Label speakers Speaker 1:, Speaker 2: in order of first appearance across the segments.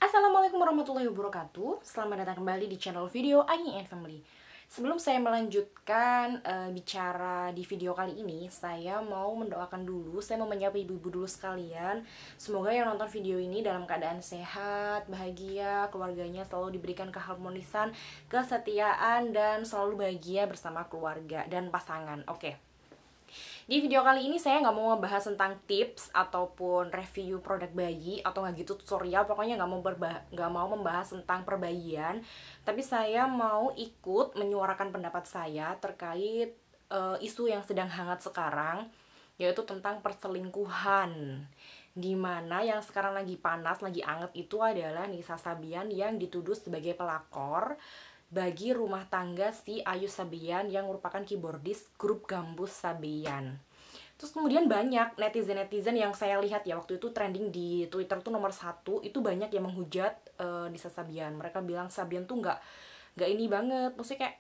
Speaker 1: Assalamualaikum warahmatullahi wabarakatuh. Selamat datang kembali di channel video Ayi and Family. Sebelum saya melanjutkan bicara di video kali ini, saya mau mendoakan dulu, saya mau menyapa ibu-ibu dulu sekalian. Semoga yang nonton video ini dalam keadaan sehat, bahagia, keluarganya selalu diberikan keharmonisan, kesetiaan, dan selalu bahagia bersama keluarga dan pasangan. Oke. Di video kali ini saya nggak mau ngebahas tentang tips ataupun review produk bayi atau nggak gitu tutorial, pokoknya nggak mau membahas tentang perbayian, tapi saya mau ikut menyuarakan pendapat saya terkait isu yang sedang hangat sekarang, yaitu tentang perselingkuhan. Dimana yang sekarang lagi panas, lagi anget itu adalah Nisa Sabian yang dituduh sebagai pelakor bagi rumah tangga si Ayu Sabian yang merupakan keyboardis grup Gambus Sabian. Terus kemudian banyak netizen-netizen yang saya lihat ya, waktu itu trending di Twitter tuh nomor 1, itu banyak yang menghujat Nisa Sabian. Mereka bilang Sabian tuh nggak ini banget, maksudnya kayak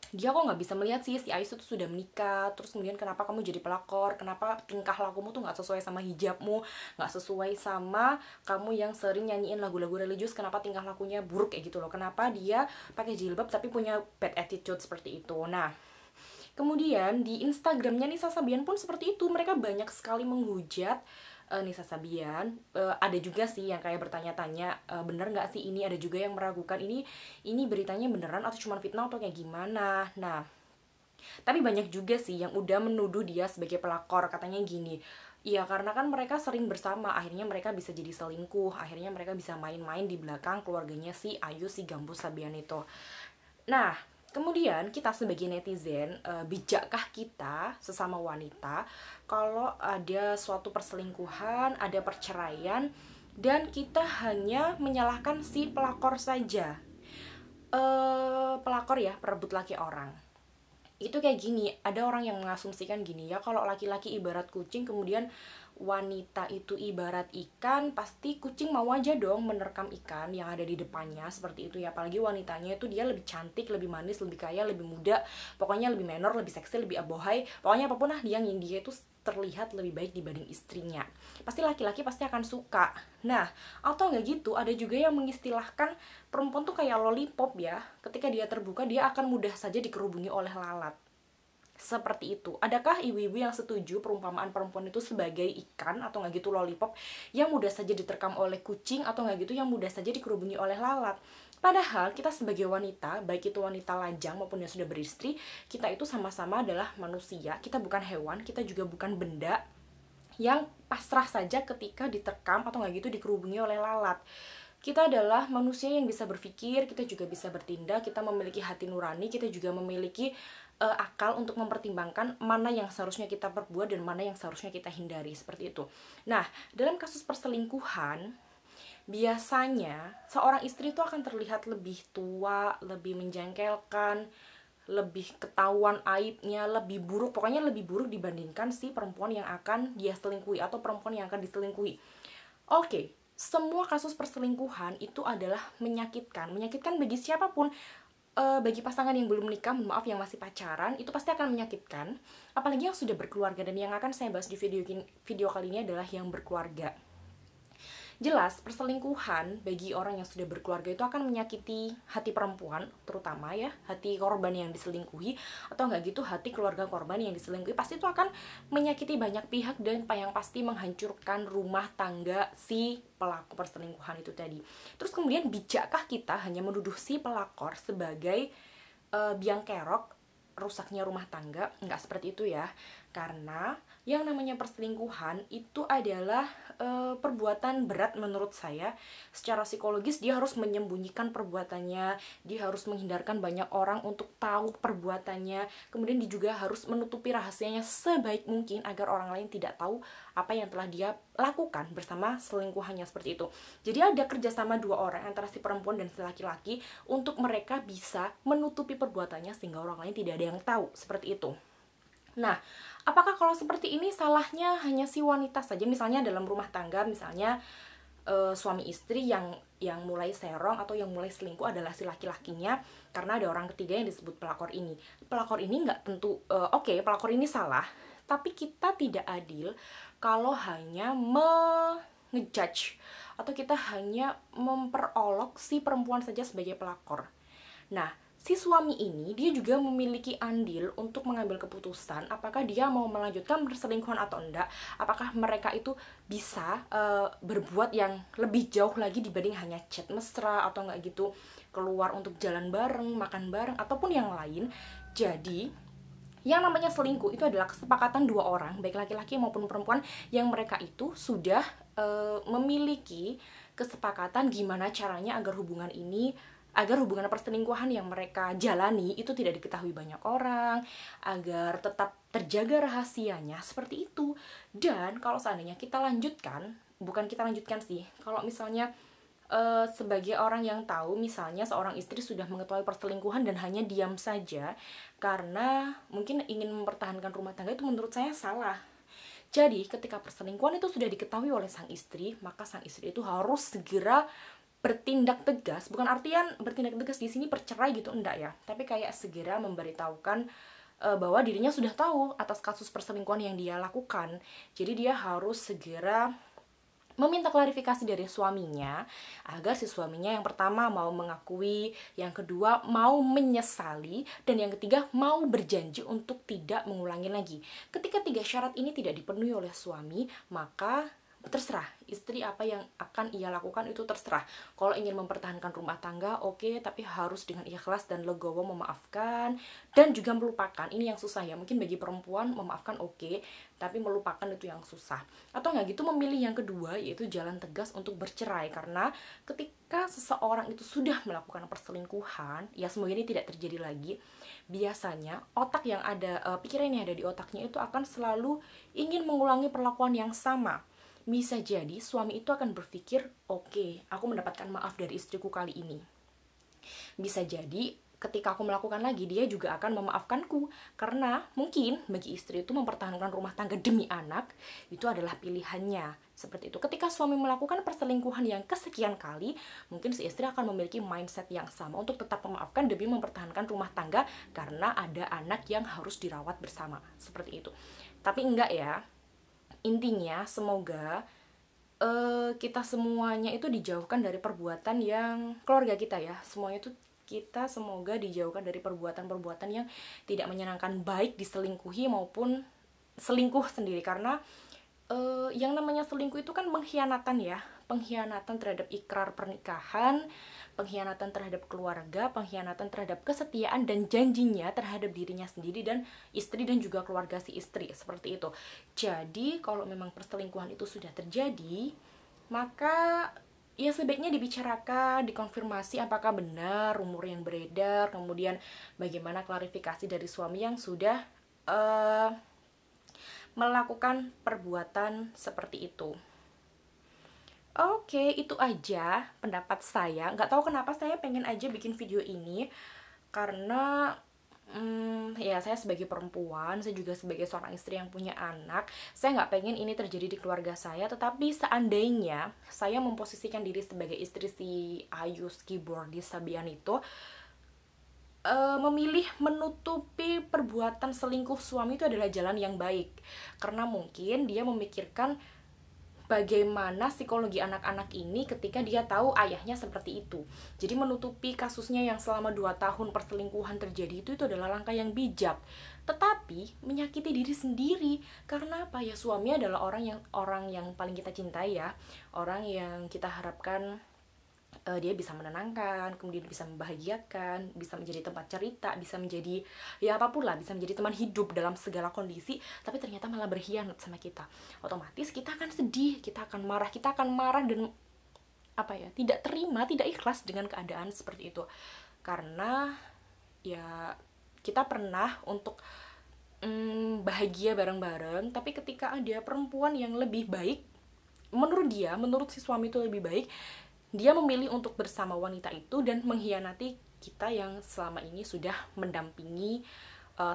Speaker 1: dia kok nggak bisa melihat sih si Aisyah tuh sudah menikah, terus kemudian kenapa kamu jadi pelakor, kenapa tingkah lakumu tuh nggak sesuai sama hijabmu, nggak sesuai sama kamu yang sering nyanyiin lagu-lagu religius, kenapa tingkah lakunya buruk kayak gitu loh, kenapa dia pakai jilbab tapi punya bad attitude seperti itu. Nah, kemudian di Instagramnya Nisa Sabian pun seperti itu, mereka banyak sekali menghujat Nisa Sabian. Ada juga sih yang kayak bertanya-tanya, bener nggak sih ini, ada juga yang meragukan ini beritanya beneran atau cuma fitnah atau kayak gimana. Nah, tapi banyak juga sih yang udah menuduh dia sebagai pelakor, katanya gini, iya karena kan mereka sering bersama, akhirnya mereka bisa jadi selingkuh, akhirnya mereka bisa main-main di belakang keluarganya si Ayu, si Gambus Sabian itu. Nah, kemudian kita sebagai netizen, bijakkah kita sesama wanita kalau ada suatu perselingkuhan, ada perceraian, dan kita hanya menyalahkan si pelakor saja? Pelakor ya, perebut laki orang. Itu kayak gini, ada orang yang mengasumsikan gini ya, kalau laki-laki ibarat kucing, kemudian wanita itu ibarat ikan, pasti kucing mau aja dong menerkam ikan yang ada di depannya, seperti itu ya. Apalagi wanitanya itu dia lebih cantik, lebih manis, lebih kaya, lebih muda, pokoknya lebih menor, lebih seksi, lebih abohai, pokoknya apapun lah yang dia itu terlihat lebih baik dibanding istrinya, pasti laki-laki pasti akan suka. Nah, atau nggak gitu, ada juga yang mengistilahkan perempuan tuh kayak lollipop ya, ketika dia terbuka dia akan mudah saja dikerubungi oleh lalat, seperti itu. Adakah ibu-ibu yang setuju perumpamaan perempuan itu sebagai ikan atau nggak gitu lollipop yang mudah saja diterkam oleh kucing, atau nggak gitu yang mudah saja dikerubungi oleh lalat? Padahal kita sebagai wanita, baik itu wanita lajang maupun yang sudah beristri, kita itu sama-sama adalah manusia, kita bukan hewan, kita juga bukan benda yang pasrah saja ketika diterkam atau nggak gitu dikerubungi oleh lalat. Kita adalah manusia yang bisa berpikir, kita juga bisa bertindak, kita memiliki hati nurani, kita juga memiliki akal untuk mempertimbangkan mana yang seharusnya kita perbuat dan mana yang seharusnya kita hindari, seperti itu. Nah, dalam kasus perselingkuhan, biasanya seorang istri itu akan terlihat lebih tua, lebih menjengkelkan, lebih ketahuan aibnya, lebih buruk, pokoknya lebih buruk dibandingkan si perempuan yang akan dia selingkuhi atau perempuan yang akan diselingkuhi. Oke, semua kasus perselingkuhan itu adalah menyakitkan bagi siapapun. Bagi pasangan yang belum menikah, maaf yang masih pacaran, itu pasti akan menyakitkan. Apalagi yang sudah berkeluarga, dan yang akan saya bahas di video kali ini adalah yang berkeluarga. Jelas, perselingkuhan bagi orang yang sudah berkeluarga itu akan menyakiti hati perempuan, terutama ya, hati korban yang diselingkuhi, atau nggak gitu hati keluarga korban yang diselingkuhi, pasti itu akan menyakiti banyak pihak dan yang pasti menghancurkan rumah tangga si pelaku perselingkuhan itu tadi. Terus kemudian bijakkah kita hanya menuduh si pelakor sebagai biang kerok rusaknya rumah tangga? Nggak seperti itu ya, karena yang namanya perselingkuhan itu adalah perbuatan berat menurut saya. Secara psikologis dia harus menyembunyikan perbuatannya, dia harus menghindarkan banyak orang untuk tahu perbuatannya, kemudian dia juga harus menutupi rahasianya sebaik mungkin agar orang lain tidak tahu apa yang telah dia lakukan bersama selingkuhannya, seperti itu. Jadi ada kerjasama dua orang antara si perempuan dan si laki-laki untuk mereka bisa menutupi perbuatannya sehingga orang lain tidak ada yang tahu, seperti itu. Nah, apakah kalau seperti ini salahnya hanya si wanita saja? Misalnya dalam rumah tangga, misalnya suami istri yang mulai serong atau yang mulai selingkuh adalah si laki-lakinya karena ada orang ketiga yang disebut pelakor ini. Pelakor ini nggak tentu, oke, pelakor ini salah, tapi kita tidak adil kalau hanya ngejudge atau kita hanya memperolok si perempuan saja sebagai pelakor. Nah, si suami ini dia juga memiliki andil untuk mengambil keputusan apakah dia mau melanjutkan perselingkuhan atau enggak, apakah mereka itu bisa berbuat yang lebih jauh lagi dibanding hanya chat mesra atau enggak gitu, keluar untuk jalan bareng, makan bareng ataupun yang lain. Jadi yang namanya selingkuh itu adalah kesepakatan dua orang, baik laki-laki maupun perempuan, yang mereka itu sudah memiliki kesepakatan gimana caranya agar hubungan perselingkuhan yang mereka jalani itu tidak diketahui banyak orang, agar tetap terjaga rahasianya, seperti itu. Dan kalau seandainya kita lanjutkan, bukan kita lanjutkan sih, kalau misalnya sebagai orang yang tahu, misalnya seorang istri sudah mengetahui perselingkuhan dan hanya diam saja karena mungkin ingin mempertahankan rumah tangga, itu menurut saya salah. Jadi ketika perselingkuhan itu sudah diketahui oleh sang istri, maka sang istri itu harus segera bertindak tegas. Bukan artian bertindak tegas di sini bercerai gitu, enggak ya, tapi kayak segera memberitahukan bahwa dirinya sudah tahu atas kasus perselingkuhan yang dia lakukan. Jadi dia harus segera meminta klarifikasi dari suaminya, agar si suaminya yang pertama mau mengakui, yang kedua mau menyesali, dan yang ketiga mau berjanji untuk tidak mengulangi lagi. Ketika tiga syarat ini tidak dipenuhi oleh suami, maka terserah istri, apa yang akan ia lakukan itu terserah. Kalau ingin mempertahankan rumah tangga, oke, tapi harus dengan ikhlas dan legowo memaafkan dan juga melupakan. Ini yang susah ya, mungkin bagi perempuan memaafkan oke, tapi melupakan itu yang susah. Atau nggak gitu memilih yang kedua, yaitu jalan tegas untuk bercerai. Karena ketika seseorang itu sudah melakukan perselingkuhan, ya semoga ini tidak terjadi lagi, biasanya otak yang ada, pikiran yang ada di otaknya itu akan selalu ingin mengulangi perlakuan yang sama. Bisa jadi suami itu akan berpikir, oke, aku mendapatkan maaf dari istriku kali ini. Bisa jadi ketika aku melakukan lagi, dia juga akan memaafkanku. Karena mungkin bagi istri itu mempertahankan rumah tangga demi anak, itu adalah pilihannya. Seperti itu. Ketika suami melakukan perselingkuhan yang kesekian kali, mungkin si istri akan memiliki mindset yang sama untuk tetap memaafkan demi mempertahankan rumah tangga, karena ada anak yang harus dirawat bersama. Seperti itu. Tapi enggak ya. Intinya semoga kita semuanya itu dijauhkan dari perbuatan yang keluarga kita ya. Semuanya itu kita semoga dijauhkan dari perbuatan-perbuatan yang tidak menyenangkan, baik diselingkuhi maupun selingkuh sendiri. Karena yang namanya selingkuh itu kan pengkhianatan ya, pengkhianatan terhadap ikrar pernikahan, pengkhianatan terhadap keluarga, pengkhianatan terhadap kesetiaan dan janjinya terhadap dirinya sendiri dan istri dan juga keluarga si istri, seperti itu. Jadi kalau memang perselingkuhan itu sudah terjadi, maka ya sebaiknya dibicarakan, dikonfirmasi apakah benar rumor yang beredar, kemudian bagaimana klarifikasi dari suami yang sudah melakukan perbuatan seperti itu. Oke, itu aja pendapat saya. Nggak tahu kenapa saya pengen aja bikin video ini, karena ya saya sebagai perempuan, saya juga sebagai seorang istri yang punya anak, saya nggak pengen ini terjadi di keluarga saya. Tetapi seandainya saya memposisikan diri sebagai istri si Ayus keyboardis Sabian itu, memilih menutupi perbuatan selingkuh suami itu adalah jalan yang baik. Karena mungkin dia memikirkan bagaimana psikologi anak-anak ini ketika dia tahu ayahnya seperti itu. Jadi menutupi kasusnya yang selama 2 tahun perselingkuhan terjadi itu adalah langkah yang bijak. Tetapi menyakiti diri sendiri. Karena apa ya, suami adalah orang yang paling kita cintai ya. Orang yang kita harapkan dia bisa menenangkan, kemudian bisa membahagiakan, bisa menjadi tempat cerita, bisa menjadi ya apapun lah, bisa menjadi teman hidup dalam segala kondisi. Tapi ternyata malah berkhianat sama kita. Otomatis kita akan sedih, kita akan marah dan apa ya, tidak terima, tidak ikhlas dengan keadaan seperti itu. Karena ya kita pernah untuk bahagia bareng-bareng, tapi ketika ada perempuan yang lebih baik, menurut si suami itu lebih baik, dia memilih untuk bersama wanita itu dan mengkhianati kita yang selama ini sudah mendampingi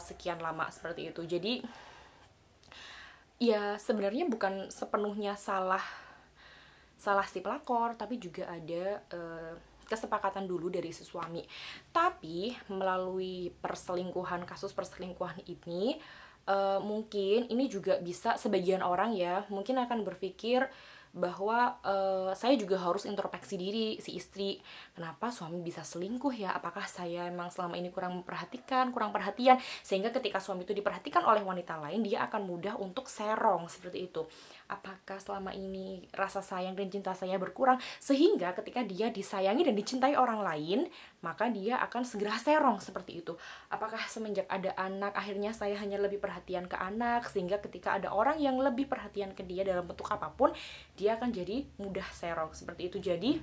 Speaker 1: sekian lama, seperti itu. Jadi ya sebenarnya bukan sepenuhnya salah si pelakor, tapi juga ada kesepakatan dulu dari si suami. Tapi melalui kasus perselingkuhan ini, mungkin ini juga bisa sebagian orang ya mungkin akan berpikir bahwa saya juga harus introspeksi diri, si istri, kenapa suami bisa selingkuh ya, apakah saya emang selama ini kurang memperhatikan, kurang perhatian, sehingga ketika suami itu diperhatikan oleh wanita lain, dia akan mudah untuk serong seperti itu. Apakah selama ini rasa sayang dan cinta saya berkurang, sehingga ketika dia disayangi dan dicintai orang lain, maka dia akan segera serong seperti itu. Apakah semenjak ada anak, akhirnya saya hanya lebih perhatian ke anak, sehingga ketika ada orang yang lebih perhatian ke dia dalam bentuk apapun, dia akan jadi mudah serong seperti itu. Jadi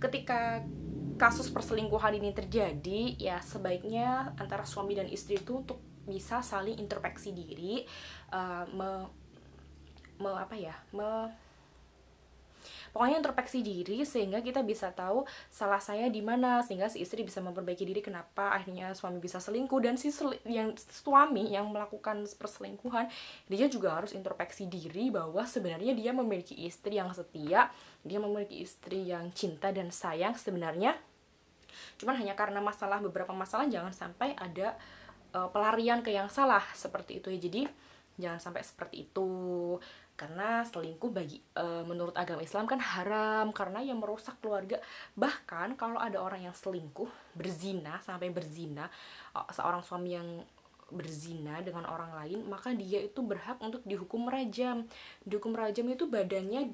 Speaker 1: ketika kasus perselingkuhan ini terjadi, ya sebaiknya antara suami dan istri itu untuk bisa saling introspeksi diri, pokoknya introspeksi diri, sehingga kita bisa tahu salah saya di mana, sehingga si istri bisa memperbaiki diri kenapa akhirnya suami bisa selingkuh, dan suami yang melakukan perselingkuhan, dia juga harus introspeksi diri bahwa sebenarnya dia memiliki istri yang setia, dia memiliki istri yang cinta dan sayang sebenarnya, cuman hanya karena beberapa masalah jangan sampai ada pelarian ke yang salah seperti itu ya. Jadi jangan sampai seperti itu, karena selingkuh menurut agama Islam kan haram, karena yang merusak keluarga. Bahkan kalau ada orang yang selingkuh, sampai berzina, seorang suami yang berzina dengan orang lain, maka dia itu berhak untuk dihukum rajam. Dihukum rajam itu badannya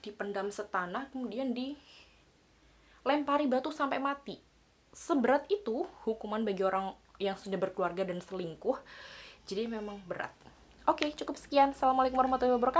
Speaker 1: dipendam setanah, kemudian dilempari batu sampai mati. Seberat itu hukuman bagi orang yang sudah berkeluarga dan selingkuh. Jadi memang berat. Oke, cukup sekian. Assalamualaikum warahmatullahi wabarakatuh.